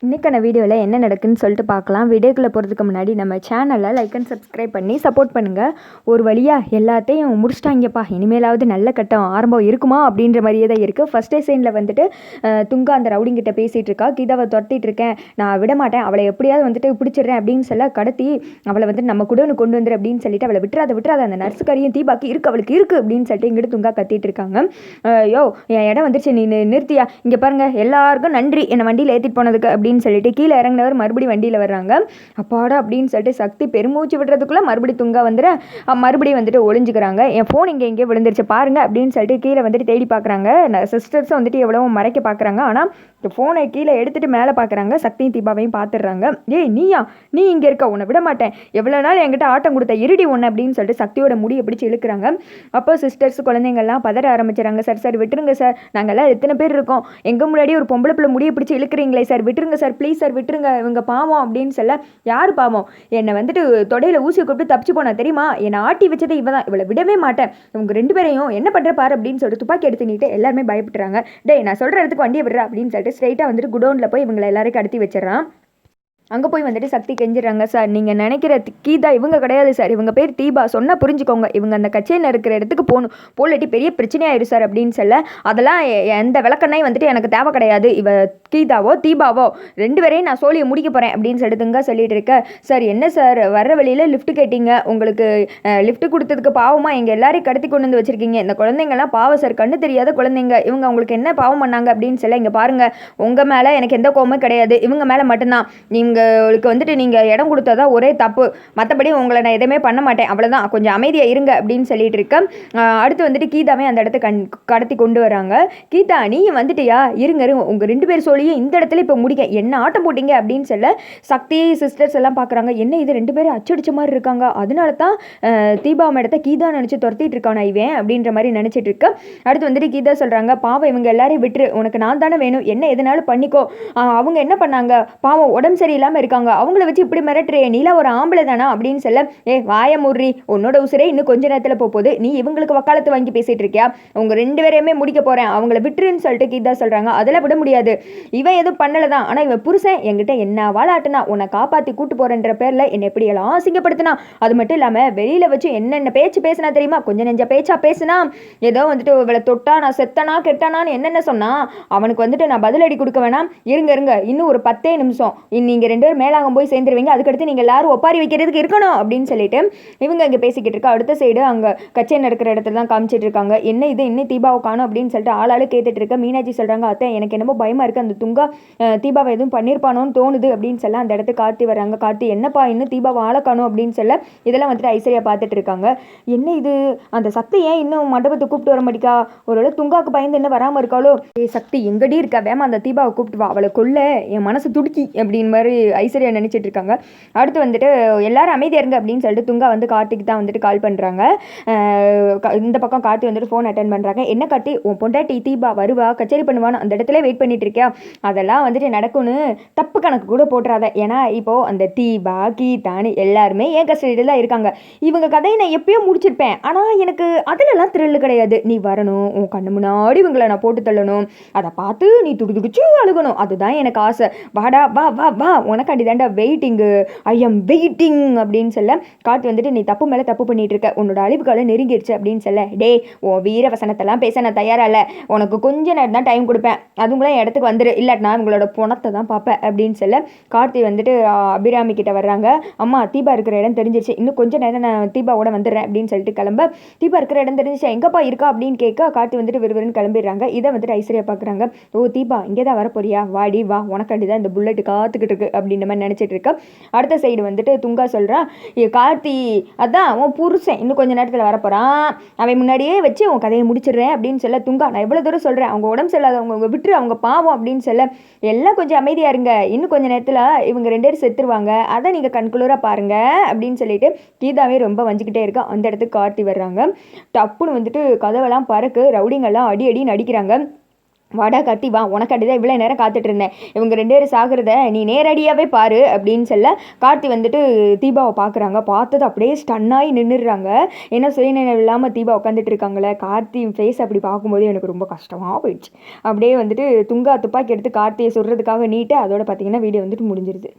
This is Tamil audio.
இன்றைக்கான வீடியோவில் என்ன நடக்குதுன்னு சொல்லிட்டு பார்க்கலாம். வீடியோக்குள்ளே போகிறதுக்கு முன்னாடி நம்ம சேனலை லைக் அண்ட் சப்ஸ்கிரைப் பண்ணி சப்போர்ட் பண்ணுங்கள். ஒரு வழியாக எல்லாத்தையும் முடிச்சிட்டாங்கப்பா, இனிமேலாவது நல்ல கட்டம் ஆரம்பம் இருக்குமா அப்படின்ற மாதிரியே தான் இருக்குது. ஃபஸ்ட் சீனில் வந்துட்டு துங்கா அந்த ரவுடிங்கிட்ட பேசிகிட்டு இருக்கா. கீதாவை துரத்திட்டு இருக்கேன், நான் விட மாட்டேன், அவளை எப்படியாவது வந்துட்டு பிடிச்சிடுறேன் அப்படின்னு சொல்ல கடத்தி அவளை வந்துட்டு நம்ம கூட கொண்டு வந்துரு அப்படின்னு சொல்லிட்டு அவளை விட்டுறாத அந்த நர்ஸுக்காரியும் தீபாக்கி இருக்குது, அவளுக்கு இருக்குது அப்படின்னு சொல்லிட்டு இங்கிட்டு துங்கா கத்திட்டு இருக்காங்க. யோ என் இடம் வந்துருச்சு, நீ நிறுத்தியா, இங்கே பாருங்கள் எல்லாருக்கும் நன்றி என்னை வண்டியில் ஏற்றிட்டு போனதுக்கு அப்படின்னு சொல்லிட்டு கீழே இறங்கினவர் மறுபடியும் வண்டியில் வர்றாங்க. அப்பாடா அப்படின்னு சொல்லிட்டு சக்தி பெருமூச்சு விடுறதுக்குள்ளே மறுபடியும் துங்கா வந்துட்டு மறுபடியும் வந்துட்டு ஒளிஞ்சுக்கிறாங்க. என் ஃபோன் இங்கே விழுந்துருச்சு பாருங்க அப்படின்னு சொல்லிட்டு கீழே வந்துட்டு தேடி பார்க்குறாங்க. சிஸ்டர்ஸும் வந்துட்டு எவ்வளோ மறைக்க பார்க்குறாங்க. ஆனால் ஃபோனை கீழே எடுத்துகிட்டு மேலே பார்க்குறாங்க. சக்தியும் தீபாவையும் பார்த்துடுறாங்க. ஏய் நீ இங்கே இருக்க, உன்னை விட மாட்டேன், எவ்வளோ நாள் என்கிட்ட ஆட்டம் கொடுத்த இருடி ஒன்று அப்படின்னு சொல்லிட்டு சக்தியோட முடியை பிடிச்சி இழுக்கிறாங்க. அப்போ சிஸ்டர்ஸ் குழந்தைங்கள்லாம் பதற ஆரம்பிச்சுறாங்க. சார் விட்டுருங்க சார், நாங்கள்லாம் எத்தனை பேர் இருக்கோம், எங்கள் முன்னாடி ஒரு பொம்பளை பிள்ளை முடியை பிடிச்சி இழுக்கிறீங்களே சார், விட்டுருங்க சார் ப்ளீஸ் சார் விட்டுருங்க, இவங்க பாவம் அப்படின்னு சொல்ல. யார் பாவம், என்னை வந்துட்டு தொடையில் ஊசி கூப்பிட்டு தப்பிச்சு போனா தெரியுமா, என்னை ஆட்டி வச்சதை இவ தான், இவளை விடவே மாட்டேன், இவங்க ரெண்டு பேரையும் என்ன பண்ணுற பாரு அப்படின்னு சொல்லிட்டு துப்பாக்கி எடுத்து நீட்டு எல்லாருமே பயப்படுறாங்க. டேய் நான் சொல்கிற இடத்துக்கு வண்டியை விடுறா அப்படின்னு சொல்லிட்டு ஸ்ட்ரைட்டாக வந்துட்டு குடோனில் போய் இவங்களை எல்லாரையும் கடத்தி வச்சிடறான். அங்கே போய் வந்துட்டு சக்தி கெஞ்சிடறாங்க. சார் நீங்கள் நினைக்கிற கீதா இவங்க கிடையாது சார், இவங்க பேர் தீபா, சொன்னால் புரிஞ்சுக்கோங்க, இவங்க அந்த கச்சேரியில் இருக்கிற இடத்துக்கு போகணும், போலட்டி பெரிய பிரச்சனையாயிரு சார் அப்படின்னு சொல்ல. அதெல்லாம் எந்த விளக்கண்ணாய் வந்துட்டு எனக்கு தேவை கிடையாது, இவ கீதாவோ தீபாவோ ரெண்டு பேரையும் நான் சோழியை முடிக்க போகிறேன் அப்படின்னு சொல்லிட்டுங்க சொல்லிட்டு இருக்க. சார் என்ன சார் வர்ற வழியில் லிஃப்ட் கேட்டிங்க, உங்களுக்கு லிஃப்ட் கொடுத்ததுக்கு பாவமாக எங்கள் எல்லாரையும் கடத்தி கொண்டு வந்து வச்சுருக்கீங்க, இந்த குழந்தைங்கள்லாம் பாவம் சார், கண்ணு தெரியாத குழந்தைங்க, இவங்க உங்களுக்கு என்ன பாவம் பண்ணாங்க அப்படின்னு சொல்ல. இங்கே பாருங்கள், உங்கள் மேலே எனக்கு எந்த கோபமும் கிடையாது, இவங்க மேலே மட்டும்தான், உங்களுக்கு வந்துட்டு நீங்கள் இடம் கொடுத்ததா ஒரே தப்பு, மற்றபடி உங்களை நான் எதுவுமே பண்ண மாட்டேன், அவ்வளோதான், கொஞ்சம் அமைதியாக இருங்க அப்படின்னு சொல்லிட்டு இருக்கேன். அடுத்து வந்துட்டு கீதாவே அந்த இடத்த கடத்தி கொண்டு வராங்க. கீதா நீ வந்துட்டியா, இருங்க உங்கள் ரெண்டு பேர் சொல்லியும் இந்த இடத்துல இப்போ முடிக்க, என்ன ஆட்டம் போட்டிங்க அப்படின்னு சொல்ல. சக்தி சிஸ்டர்ஸ் எல்லாம் பார்க்குறாங்க, என்ன இது ரெண்டு பேரும் அச்சடிச்ச மாதிரி இருக்காங்க, அதனால தான் தீபா மேடத்தை கீதா நினச்சி துரத்திட்டு இருக்கானா இவன் அப்படின்ற மாதிரி நினச்சிட்டு இருக்க. அடுத்து வந்துட்டு கீதா சொல்கிறாங்க, பாவம் இவங்க எல்லாரையும் விட்டுரு, உனக்கு நான் தானே வேணும், என்ன எதுனாலும் பண்ணிக்கோ, அவங்க என்ன பண்ணாங்க பாவம் உடம்பு சரியில்லாமல் இருக்காங்க, அவங்கள வச்சு இப்படி மிரட்டுறே, நீலா ஒரு ஆம்பளை தானா அப்படின்னு சொல்ல. வாய முறி, உன்னோட உசுரே இன்னும் கொஞ்ச நேரத்தில் போகுது, நீ இவங்களுக்கு வக்காலத்து வாங்கி பேசிட்டு இருக்கியா, அவங்க ரெண்டு பேரையுமே முடிக்க போறேன், அவங்கள விட்டுருன்னு சொல்லிட்டு கீதா சொல்றாங்க. அதெல்லாம் விட முடியாது, இவன் எதுவும் பண்ணலதான், ஆனா இவன் புருஷன் என்கிட்ட என்ன வாழாட்டுனா, உன்னை காப்பாத்தி கூட்டு போறன்ற பேர்ல என்னை எப்படி எல்லாம் அசிங்கப்படுத்தினா, அது மட்டும் இல்லாம வெளியில வச்சு என்னென்ன பேச்சு பேசினா தெரியுமா, கொஞ்சம் நெஞ்ச பேச்சா பேசினா, ஏதோ வந்துட்டு இவளை தொட்டா நான் செத்தனா கெட்டானான்னு என்னென்ன சொன்னா, அவனுக்கு வந்துட்டு நான் பதிலடி கொடுக்க வேணாம், இருங்க இன்னும் ஒரு 10 நிமிஷம் நீங்க ரெண்டு பேரும் மேலாக போய் சேர்ந்துருவீங்க, அதுக்கடுத்து நீங்கள் எல்லாரும் ஒப்பாரி வைக்கிறதுக்கு இருக்கணும் அப்படின்னு சொல்லிட்டு இவங்க இங்கே பேசிக்கிட்டு இருக்கா. அடுத்த சைடு அங்கே கச்சேரி நடக்கிற இடத்துல தான் காமிச்சிட்டு இருக்காங்க. என்ன இது இன்னும் தீபாவை காணும் அப்படின்னு சொல்லிட்டு ஆளாளு கேட்டுட்டு இருக்க. மீனாட்சி சொல்கிறாங்க, அத்தை எனக்கு என்னமோ பயமாக இருக்குது, அந்த துங்கா தீபாவை எதுவும் பண்ணியிருப்பானோன்னு தோணுது அப்படின்னு சொல்ல. அந்த இடத்துக்கு கார்த்தி வராங்க. கார்த்தி என்னப்பா இன்னும் தீபாவை ஆள காணும் அப்படின்னு சொல்ல. இதெல்லாம் வந்துட்டு ஐஸ்வர்யா பார்த்துட்டு இருக்காங்க. என்ன இது அந்த சக்தி ஏன் இன்னும் மண்டபத்தை கூப்பிட்டு வர மாட்டிக்கா, ஒருவேளை துங்காக்கு பயந்து என்ன வராமல் இருக்காளோ, சக்தி எங்கடி இருக்கா, வேமா அந்த தீபாவை கூப்பிட்டு வா, அவளை கொல்ல என் மனசு துடுக்கி அப்படின்னு மாதிரி ஐஸ்வர்யா நினச்சிட்டு இருக்காங்க. அடுத்து வந்துட்டு எல்லாரும் அமைதியாக இருங்க அப்படின்னு சொல்லிட்டு துங்கா வந்து கார்த்திக் தான் வந்துட்டு கால் பண்ணுறாங்க. இந்த பக்கம் கார்த்தி வந்துட்டு ஃபோன் அட்டன் பண்ணுறாங்க. என்ன கார்த்தி, உன் பொண்டாட்டி தீபா வருவா, கச்சேரி பண்ணுவான்னு அந்த இடத்துல வெயிட் பண்ணிட்டு இருக்கியா, அதெல்லாம் வந்துட்டு நடக்கும்னு தப்பு கணக்கு கூட போட்டுறாத, ஏன்னா இப்போது அந்த தீபா கீதான்னு எல்லாருமே ஏன் கஸ்டடியில் தான் இருக்காங்க, இவங்க கதையை நான் எப்பயோ முடிச்சிருப்பேன், ஆனால் எனக்கு அதிலெல்லாம் த்ரில்லு கிடையாது, நீ வரணும், உன் கண்ணு முன்னாடி இவங்களை நான் போட்டு தள்ளணும், அதை பார்த்து நீ துடிச்சு அழுகணும், அதுதான் எனக்கு ஆசை, வாடா வா வா வா உனக்காண்டி தாண்டா வெயிட்டிங்கு, ஐ எம் வெயிட்டிங் அப்படின்னு சொல்ல. கார்த்தி வந்துட்டு நீ தப்பு மேலே தப்பு பண்ணிட்டு இருக்க, உன்னோட அழிவு காலம் நெருங்கிடுச்சு அப்படின்னு சொல்ல. டே உன் வீர வசனத்தெல்லாம் பேச நான் தயாரா இல்லை, உனக்கு கொஞ்ச நேரம் தான் டைம் கொடுப்பேன், அதுங்களும் இடத்துக்கு வந்துரு, இல்லாட்டினா உங்களோட பணத்தை தான் பார்ப்பேன் அப்படின்னு சொல்ல. கார்த்தி வந்துட்டு அபிராமி கிட்ட வர்றாங்க. அம்மா தீபா இருக்கிற இடம் தெரிஞ்சிருச்சு, இன்னும் கொஞ்சம் நேரம் நான் தீபாவோட வந்துடுறேன் அப்படின்னு சொல்லிட்டு கிளம்ப. தீபா இருக்கிற இடம் தெரிஞ்சிச்சு, எங்கப்பா இருக்கா அப்படின்னு கேட்க. கார்த்தி வந்துட்டு விறுவிறுன்னு கிளம்பிடுறாங்க. இதை வந்துட்டு ஐஸ்வர்யா பார்க்குறாங்க. ஓ தீபா இங்கே தான் வரப்போறியா, வாடி வா, உனக்காண்டி தான் இந்த புல்லட் காத்துக்கிட்டு இருக்கு அப்படின்ற மாதிரி நினச்சிட்டு இருக்க. அடுத்த சைடு வந்துட்டு துங்கா சொல்கிறான், கார்த்தி அதான் உன் புருஷன் இன்னும் கொஞ்சம் நேரத்தில் வரப்போகிறான், அவன் முன்னாடியே வச்சு உன் கதையை முடிச்சிடுறேன் அப்படின்னு சொல்ல. துங்கா நான் எவ்வளோ தூரம் சொல்கிறேன், அவங்க உடம்பு செல்லாதவங்க விட்டுரு, அவங்க பாவம் அப்படின்னு சொல்ல. எல்லாம் கொஞ்சம் அமைதியாக இருங்க, இன்னும் கொஞ்சம் நேரத்தில் இவங்க ரெண்டு பேரும் செத்துருவாங்க, அதை நீங்கள் கண்குளூராக பாருங்க அப்படின்னு சொல்லிட்டு கீதாவே ரொம்ப வஞ்சிக்கிட்டே இருக்கா. அந்த இடத்துக்கு கார்த்தி வர்றாங்க. டப்புன்னு வந்துட்டு கதவெல்லாம் பறக்கு, ரவுடிங்கெல்லாம் அடி அடின்னு அடிக்கிறாங்க. வாடா கார்த்தி வா, உனக்காண்டி தான் இவ்வளோ நேரம் காத்துட்டு இருந்தேன். இவங்க 2 பேரும் சாகிறத நீ நேரடியாகவே பாரு அப்படின்னு சொல்ல கார்த்தி வந்துட்டு தீபாவை பார்க்குறாங்க. பார்த்தது அப்படியே ஸ்டன்னாகி நின்றுடுறாங்க. ஏன்னா சுயநினைவு இல்லாமல் தீபா உட்காந்துட்டு இருக்காங்களே. கார்த்தி ஃபேஸ் அப்படி பார்க்கும்போது எனக்கு ரொம்ப கஷ்டமாக போயிடுச்சு. அப்படியே வந்துட்டு துங்கா துப்பாக்கி எடுத்து கார்த்தியை சுடுறதுக்காக நீட்டு. அதோட பார்த்தீங்கன்னா வீடியோ வந்துட்டு முடிஞ்சிருது.